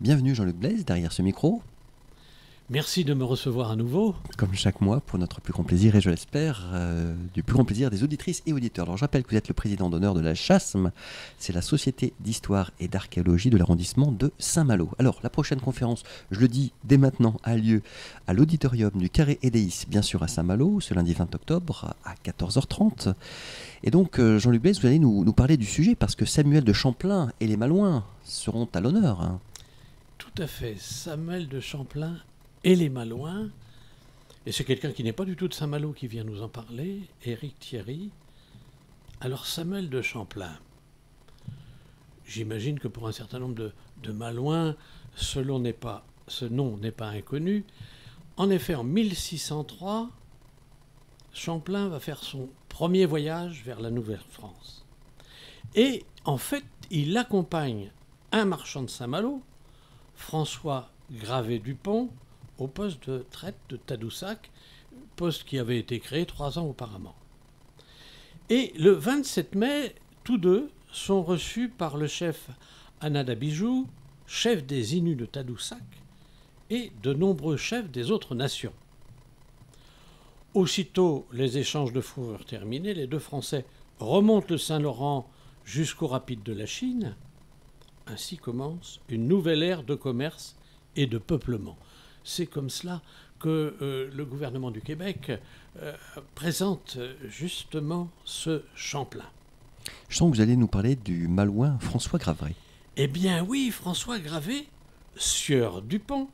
Bienvenue Jean-Luc Blaise derrière ce micro. Merci de me recevoir à nouveau. Comme chaque mois, pour notre plus grand plaisir et je l'espère, du plus grand plaisir des auditrices et auditeurs. Alors je rappelle que vous êtes le président d'honneur de la CHASM, c'est la Société d'Histoire et d'Archéologie de l'arrondissement de Saint-Malo. Alors la prochaine conférence, je le dis dès maintenant, a lieu à l'auditorium du Carré Edéis, bien sûr à Saint-Malo, ce lundi 20 octobre à 14h30. Et donc Jean-Luc Blaise, vous allez nous parler du sujet parce que Samuel de Champlain et les Malouins seront à l'honneur. Hein. Tout à fait, Samuel de Champlain et les Malouins. Et c'est quelqu'un qui n'est pas du tout de Saint-Malo qui vient nous en parler, Éric Thierry. Alors Samuel de Champlain, j'imagine que pour un certain nombre de Malouins, ce nom n'est pas inconnu. En effet, en 1603, Champlain va faire son premier voyage vers la Nouvelle-France. Et en fait, il accompagne un marchand de Saint-Malo, François Gravé-Dupont, au poste de traite de Tadoussac, poste qui avait été créé 3 ans auparavant. Et le 27 mai, tous deux sont reçus par le chef Anadabijou, chef des Innus de Tadoussac, et de nombreux chefs des autres nations. Aussitôt les échanges de fourrures terminés, les deux Français remontent le Saint-Laurent jusqu'au rapide de la Chine. Ainsi commence une nouvelle ère de commerce et de peuplement. C'est comme cela que le gouvernement du Québec présente justement ce Champlain. Je sens que vous allez nous parler du Malouin François Gravé. Eh bien oui, François Gravé, sieur Dupont,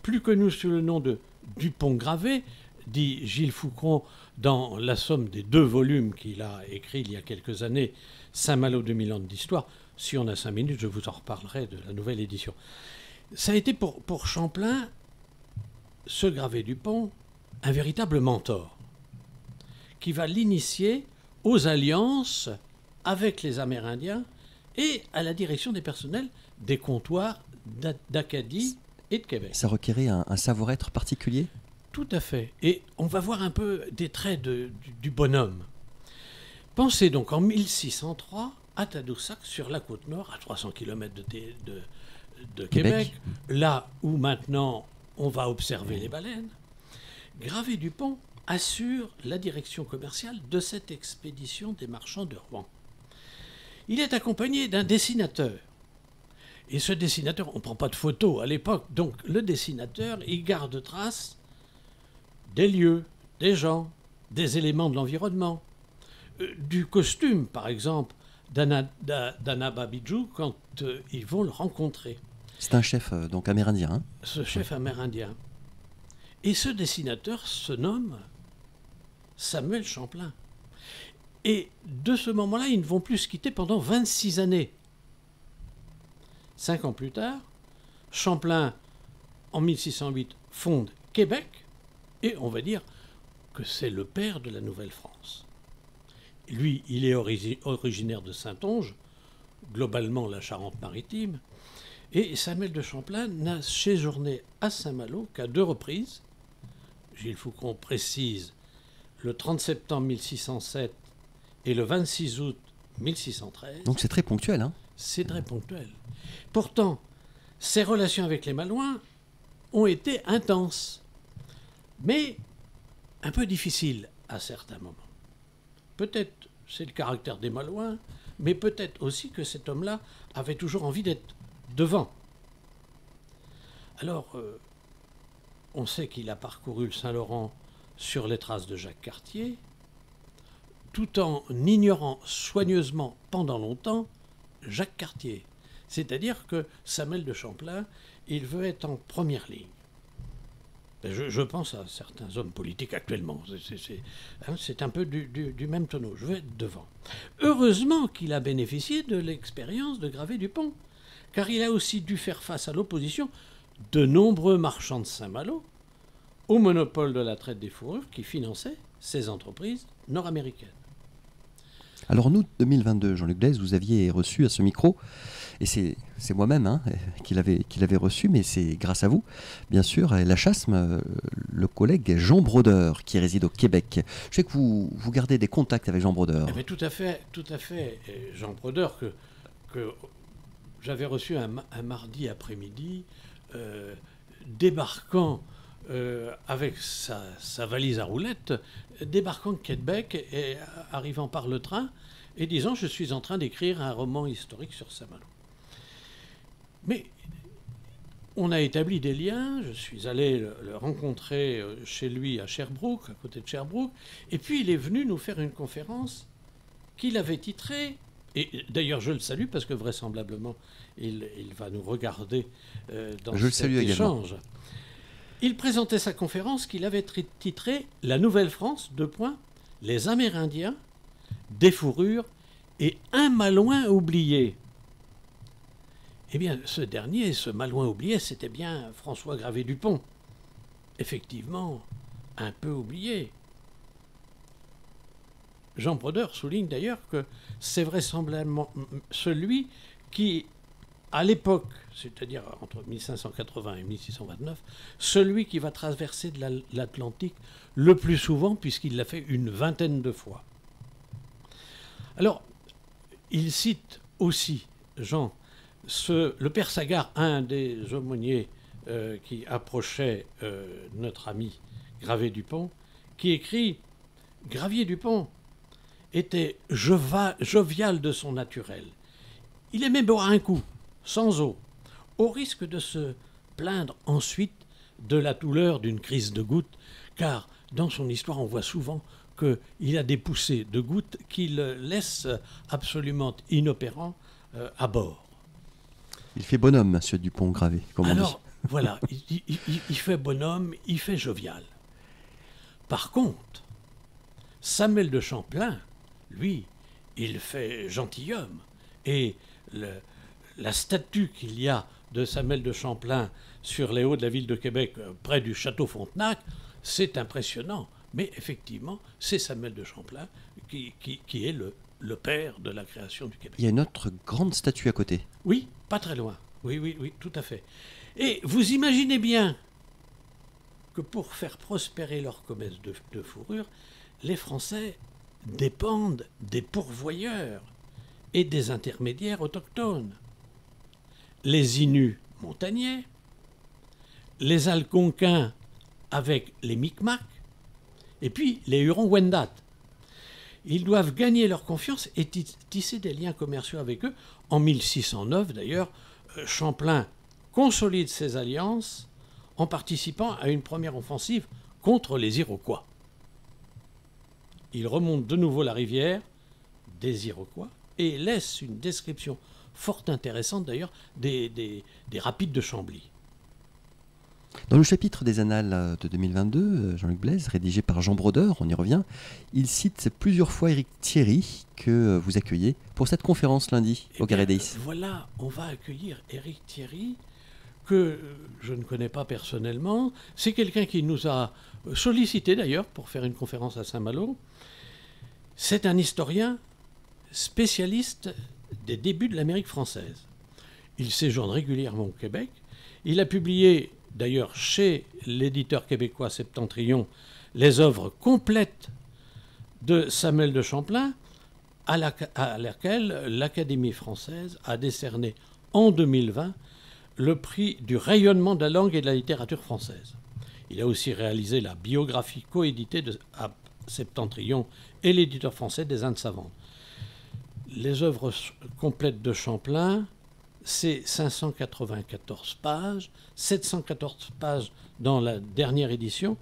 plus connu sous le nom de Dupont-Gravé, dit Gilles Foucault dans la somme des 2 volumes qu'il a écrits il y a quelques années, Saint-Malo 2000 ans d'histoire. Si on a 5 minutes, je vous en reparlerai de la nouvelle édition. Ça a été pour Champlain, ce Gravé-Dupont, un véritable mentor qui va l'initier aux alliances avec les Amérindiens et à la direction des personnels des comptoirs d'Acadie et de Québec. Ça requérait un savoir-être particulier ? Tout à fait. Et on va voir un peu des traits du bonhomme. Pensez donc en 1603 à Tadoussac, sur la côte nord, à 300 km de Québec, là où maintenant on va observer les baleines. Gravé-Dupont assure la direction commerciale de cette expédition des marchands de Rouen. Il est accompagné d'un dessinateur. Et ce dessinateur, on ne prend pas de photos à l'époque, donc le dessinateur, il garde trace des lieux, des gens, des éléments de l'environnement, du costume, par exemple, d'Anadabijou quand ils vont le rencontrer. C'est un chef donc amérindien. Hein, ce chef amérindien. Et ce dessinateur se nomme Samuel Champlain. Et de ce moment-là, ils ne vont plus se quitter pendant 26 années. 5 ans plus tard, Champlain, en 1608, fonde Québec, et on va dire que c'est le père de la Nouvelle-France. Lui, il est originaire de Saintonge, globalement la Charente-Maritime, et Samuel de Champlain n'a séjourné à Saint-Malo qu'à 2 reprises. Gilles Foucault précise le 30 septembre 1607 et le 26 août 1613. Donc c'est très ponctuel. Hein. C'est très ponctuel. Pourtant, ses relations avec les Malouins ont été intenses, mais un peu difficiles à certains moments. Peut-être c'est le caractère des Malouins, mais peut-être aussi que cet homme-là avait toujours envie d'être devant. Alors, on sait qu'il a parcouru le Saint-Laurent sur les traces de Jacques Cartier, tout en ignorant soigneusement pendant longtemps Jacques Cartier. C'est-à-dire que Samuel de Champlain, il veut être en première ligne. Je pense à certains hommes politiques actuellement. C'est un peu du même tonneau. Je veux être devant. Heureusement qu'il a bénéficié de l'expérience de Gravé-Dupont, car il a aussi dû faire face à l'opposition de nombreux marchands de Saint-Malo au monopole de la traite des fourrures qui finançait ces entreprises nord-américaines. Alors en août 2022, Jean-Luc Blaise, vous aviez reçu à ce micro, et c'est moi-même hein, qui l'avais reçu, mais c'est grâce à vous, bien sûr, à la CHASM, le collègue Jean Brodeur, qui réside au Québec. Je sais que vous gardez des contacts avec Jean Brodeur. Eh bien, tout à fait. Jean Brodeur, que j'avais reçu un mardi après-midi, débarquant avec sa valise à roulettes, débarquant de Québec et arrivant par le train et disant « Je suis en train d'écrire un roman historique sur Saint-Malo ». Mais on a établi des liens, je suis allé le rencontrer chez lui à Sherbrooke, à côté de Sherbrooke, et puis il est venu nous faire une conférence qu'il avait titrée, et d'ailleurs je le salue parce que vraisemblablement il va nous regarder dans cet échange. Il présentait sa conférence qu'il avait titrée « La Nouvelle-France, les Amérindiens, des fourrures et un Malouin oublié ». Eh bien, ce Malouin oublié, c'était bien François Gravé-Dupont. Effectivement, un peu oublié. Jean Brodeur souligne d'ailleurs que c'est vraisemblablement celui qui, à l'époque, c'est-à-dire entre 1580 et 1629, celui qui va traverser de l'Atlantique le plus souvent, puisqu'il l'a fait une vingtaine de fois. Alors, il cite aussi, Jean, le père Sagard, un des aumôniers qui approchait notre ami Gravé-Dupont, qui écrit « Gravier-Dupont était jovial de son naturel. Il aimait boire un coup, sans eau, au risque de se plaindre ensuite de la douleur d'une crise de goutte, car dans son histoire on voit souvent qu'il a des poussées de gouttes qui le laissent absolument inopérant à bord. » Il fait bonhomme, monsieur Dupont-Gravé, comme on dit. Alors, voilà, il fait bonhomme, il fait jovial. Par contre, Samuel de Champlain, lui, il fait gentilhomme. Et la statue qu'il y a de Samuel de Champlain sur les hauts de la ville de Québec, près du château Frontenac, c'est impressionnant. Mais effectivement, c'est Samuel de Champlain qui est le père de la création du Québec. Il y a une autre grande statue à côté. Oui, pas très loin. Oui, tout à fait. Et vous imaginez bien que pour faire prospérer leur commerce de fourrure, les Français dépendent des pourvoyeurs et des intermédiaires autochtones. Les Inuits montagnais, les Algonquins avec les Micmacs, et puis les Hurons-Wendat. Ils doivent gagner leur confiance et tisser des liens commerciaux avec eux. En 1609, d'ailleurs, Champlain consolide ses alliances en participant à une première offensive contre les Iroquois. Il remonte de nouveau la rivière des Iroquois et laisse une description fort intéressante, d'ailleurs, des rapides de Chambly. Dans le chapitre des Annales de 2022, Jean-Luc Blaise, rédigé par Jean Brodeur, on y revient, il cite plusieurs fois Éric Thierry, que vous accueillez pour cette conférence lundi au Carré Deis. Voilà, on va accueillir Éric Thierry, que je ne connais pas personnellement. C'est quelqu'un qui nous a sollicité d'ailleurs pour faire une conférence à Saint-Malo. C'est un historien spécialiste des débuts de l'Amérique française. Il séjourne régulièrement au Québec. Il a publié d'ailleurs chez l'éditeur québécois Septentrion les œuvres complètes de Samuel de Champlain, à laquelle l'Académie française a décerné en 2020 le prix du rayonnement de la langue et de la littérature française. Il a aussi réalisé la biographie coéditée à Septentrion et l'éditeur français des Indes savantes. Les œuvres complètes de Champlain, c'est 594 pages, 714 pages dans la dernière édition,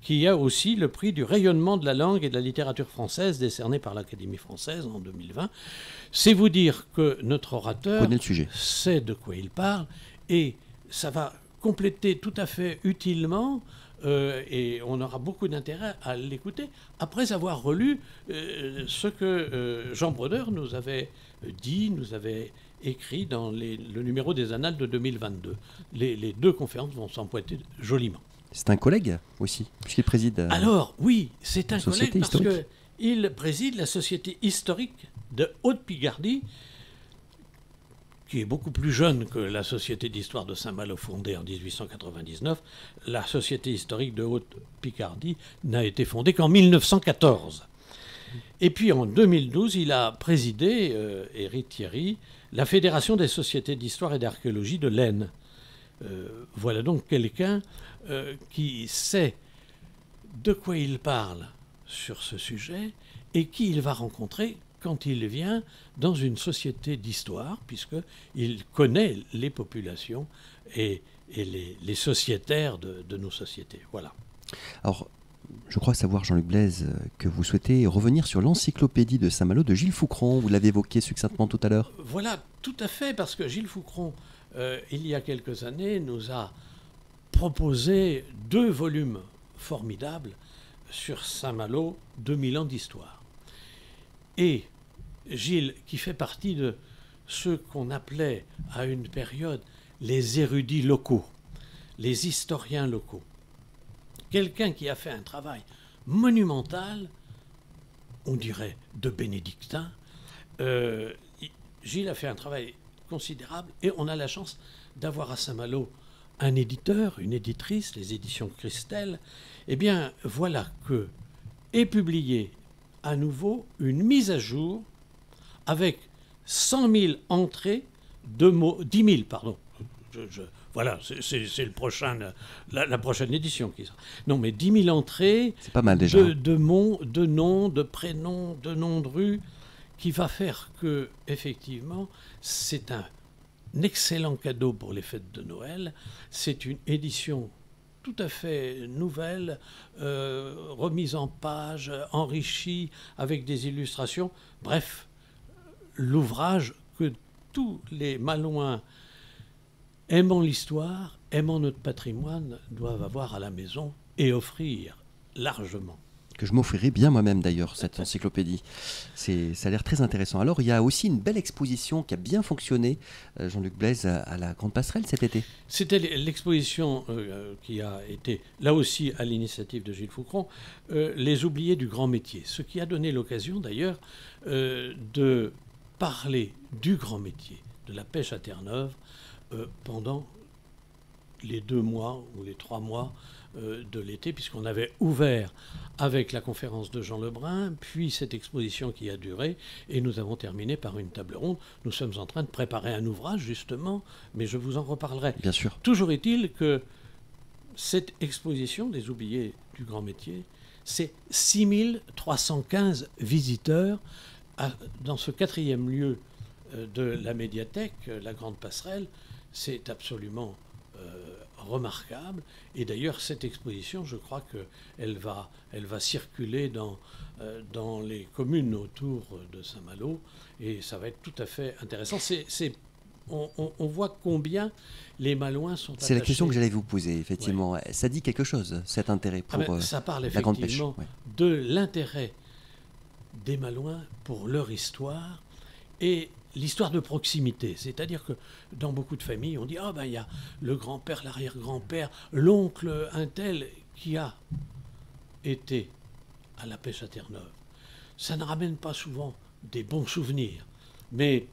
qui a aussi le prix du rayonnement de la langue et de la littérature française décerné par l'Académie française en 2020. C'est vous dire que notre orateur sait de quoi il parle et ça va compléter tout à fait utilement et on aura beaucoup d'intérêt à l'écouter après avoir relu ce que Jean Brodeur nous avait dit, nous avait écrit dans le numéro des Annales de 2022. Les deux conférences vont s'emboîter joliment. C'est un collègue aussi, puisqu'il préside. Alors, oui, c'est un collègue parce historique. qu'il préside la Société historique de Haute-Picardie, qui est beaucoup plus jeune que la Société d'histoire de Saint-Malo fondée en 1899. La Société historique de Haute-Picardie n'a été fondée qu'en 1914. Et puis en 2012, il a présidé, Éric Thierry, la Fédération des sociétés d'histoire et d'archéologie de l'Aisne. Voilà donc quelqu'un qui sait de quoi il parle sur ce sujet et qui il va rencontrer quand il vient dans une société d'histoire, puisqu'il connaît les populations et les sociétaires de nos sociétés. Voilà. Alors, je crois savoir, Jean-Luc Blaise, que vous souhaitez revenir sur l'encyclopédie de Saint-Malo de Gilles Foucron. Vous l'avez évoqué succinctement tout à l'heure. Voilà, tout à fait, parce que Gilles Foucron, il y a quelques années, nous a proposé 2 volumes formidables sur Saint-Malo, 2000 ans d'histoire. Et Gilles, qui fait partie de ceux qu'on appelait à une période les érudits locaux, les historiens locaux, quelqu'un qui a fait un travail monumental, on dirait de bénédictin. Gilles a fait un travail considérable et on a la chance d'avoir à Saint-Malo un éditeur, une éditrice, les éditions Christelle. Eh bien, voilà que est publiée à nouveau une mise à jour avec 100 000 entrées de mots, 10 000, pardon. Voilà, c'est le prochain, la prochaine édition qui sera. Non, mais 10 000 entrées. C'est pas mal déjà. De mots, de noms, de prénoms, de noms de rues, qui va faire que, effectivement, c'est un excellent cadeau pour les fêtes de Noël. C'est une édition tout à fait nouvelle, remise en page, enrichie avec des illustrations. Bref, l'ouvrage que tous les Malouins aimant l'histoire, aimant notre patrimoine, doivent avoir à la maison et offrir largement. Que je m'offrirai bien moi-même d'ailleurs, cette encyclopédie. Ça a l'air très intéressant. Alors, il y a aussi une belle exposition qui a bien fonctionné, Jean-Luc Blaise, à la Grande Passerelle cet été. C'était l'exposition qui a été, là aussi à l'initiative de Gilles Foucron, Les oubliés du grand métier. Ce qui a donné l'occasion d'ailleurs de parler du grand métier, de la pêche à Terre-Neuve, pendant les 2 mois ou les 3 mois de l'été, puisqu'on avait ouvert avec la conférence de Jean Lebrun, puis cette exposition qui a duré, et nous avons terminé par une table ronde. Nous sommes en train de préparer un ouvrage, justement, mais je vous en reparlerai. Bien sûr. Toujours est-il que cette exposition des oubliés du grand métier, c'est 6315 visiteurs dans ce 4e lieu de la médiathèque, la Grande Passerelle. C'est absolument remarquable. Et d'ailleurs, cette exposition, je crois qu'elle va circuler dans les communes autour de Saint-Malo, et ça va être tout à fait intéressant. On voit combien les Malouins sont attachés. C'est la question que j'allais vous poser, effectivement. Ouais. Ça dit quelque chose, cet intérêt pour ça parle la grande pêche. Ouais. De l'intérêt des Malouins pour leur histoire et l'histoire de proximité. C'est-à-dire que dans beaucoup de familles, on dit « Ah, il y a le grand-père, l'arrière-grand-père, l'oncle, un tel qui a été à la pêche à Terre-Neuve. » Ça ne ramène pas souvent des bons souvenirs, mais...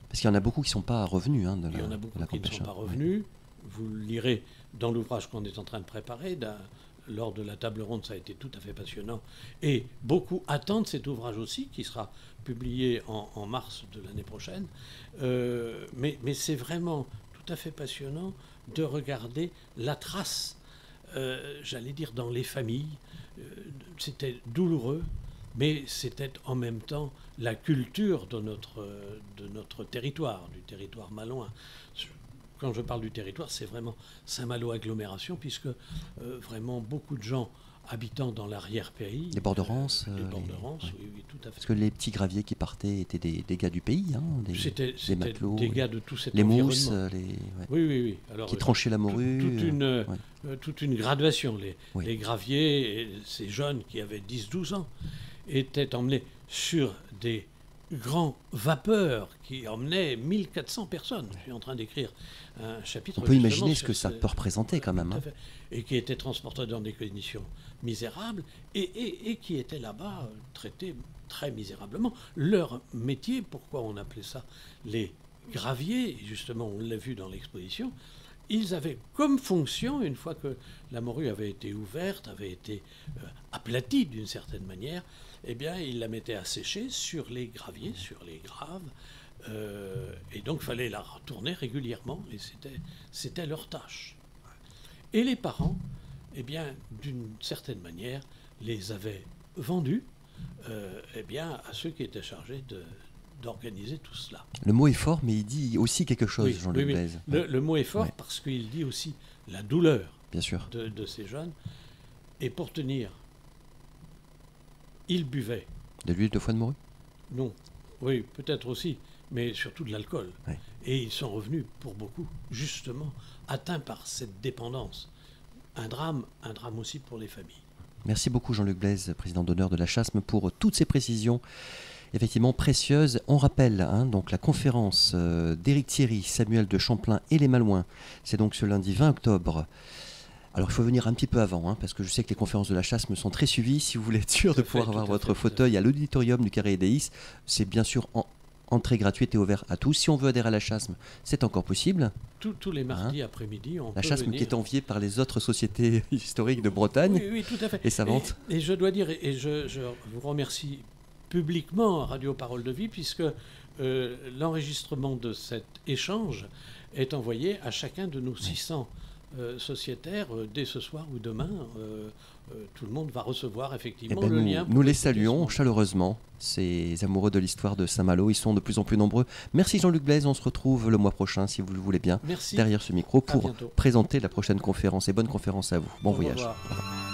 Parce qu'il y en a beaucoup qui ne sont pas revenus de la grande pêche. Il y en a beaucoup qui ne sont pas revenus. Ouais. Vous le lirez dans l'ouvrage qu'on est en train de préparer. Lors de la table ronde, ça a été tout à fait passionnant. Et beaucoup attendent cet ouvrage aussi, qui sera publié en mars de l'année prochaine. Mais c'est vraiment tout à fait passionnant de regarder la trace, j'allais dire, dans les familles. C'était douloureux, mais c'était en même temps la culture de notre territoire, du territoire malouin. Quand je parle du territoire, c'est vraiment Saint-Malo agglomération, puisque vraiment beaucoup de gens habitant dans l'arrière-pays. Les Borderances. Les Borderances, oui, tout à fait. Parce que les petits graviers qui partaient étaient des gars du pays, C'était matelots, des gars de tout cet les environnement. mousses, Oui. Alors, qui tranchaient la morue. Toute une graduation. Les graviers, ces jeunes qui avaient 10-12 ans, étaient emmenés sur des grands vapeurs qui emmenaient 1400 personnes. Je suis en train d'écrire un chapitre. On peut imaginer ce que ça peut représenter quand même. Et qui étaient transportés dans des conditions misérables et qui étaient là-bas traités très misérablement. Leur métier, pourquoi on appelait ça les graviers, justement on l'a vu dans l'exposition, ils avaient comme fonction, une fois que la morue avait été ouverte, avait été aplatie d'une certaine manière, eh bien, ils la mettaient à sécher sur les graviers, sur les graves, et donc il fallait la retourner régulièrement, et c'était leur tâche. Et les parents, eh bien, d'une certaine manière, les avaient vendus eh bien, à ceux qui étaient chargés d'organiser tout cela. Le mot est fort, mais il dit aussi quelque chose, Oui, Jean-Luc oui, Blaise. le mot est fort Ouais. parce qu'il dit aussi la douleur Bien sûr. de ces jeunes. Et pour tenir, ils buvaient. De l'huile de foie de morue? Non, oui, peut-être aussi, mais surtout de l'alcool. Ouais. Et ils sont revenus, pour beaucoup, justement, atteints par cette dépendance. Un drame aussi pour les familles. Merci beaucoup Jean-Luc Blaise, président d'honneur de la Chasme, pour toutes ces précisions effectivement précieuses. On rappelle donc la conférence d'Éric Thierry, Samuel de Champlain et les Malouins. C'est donc ce lundi 20 octobre. Alors il faut venir un petit peu avant, parce que je sais que les conférences de la Chasme sont très suivies. Si vous voulez être sûr de pouvoir avoir votre fauteuil à l'auditorium du Carré Déis, c'est bien sûr entrée gratuite et ouvert à tous. Si on veut adhérer à la Chasme, c'est encore possible. Tous les mardis après-midi, on La peut Chasme venir. qui est enviée par les autres sociétés historiques de Bretagne. Oui, tout à fait. Et savantes. Et je dois dire, et je vous remercie publiquement à Radio Parole de Vie, puisque l'enregistrement de cet échange est envoyé à chacun de nos 600 sociétaires dès ce soir ou demain. Tout le monde va recevoir effectivement le lien. Nous les saluons chaleureusement, ces amoureux de l'histoire de Saint-Malo. Ils sont de plus en plus nombreux. Merci Jean-Luc Blaise, on se retrouve le mois prochain, si vous le voulez bien, Merci. derrière ce micro pour bientôt. présenter la prochaine conférence. Et bonne conférence à vous. Bon Au voyage. revoir.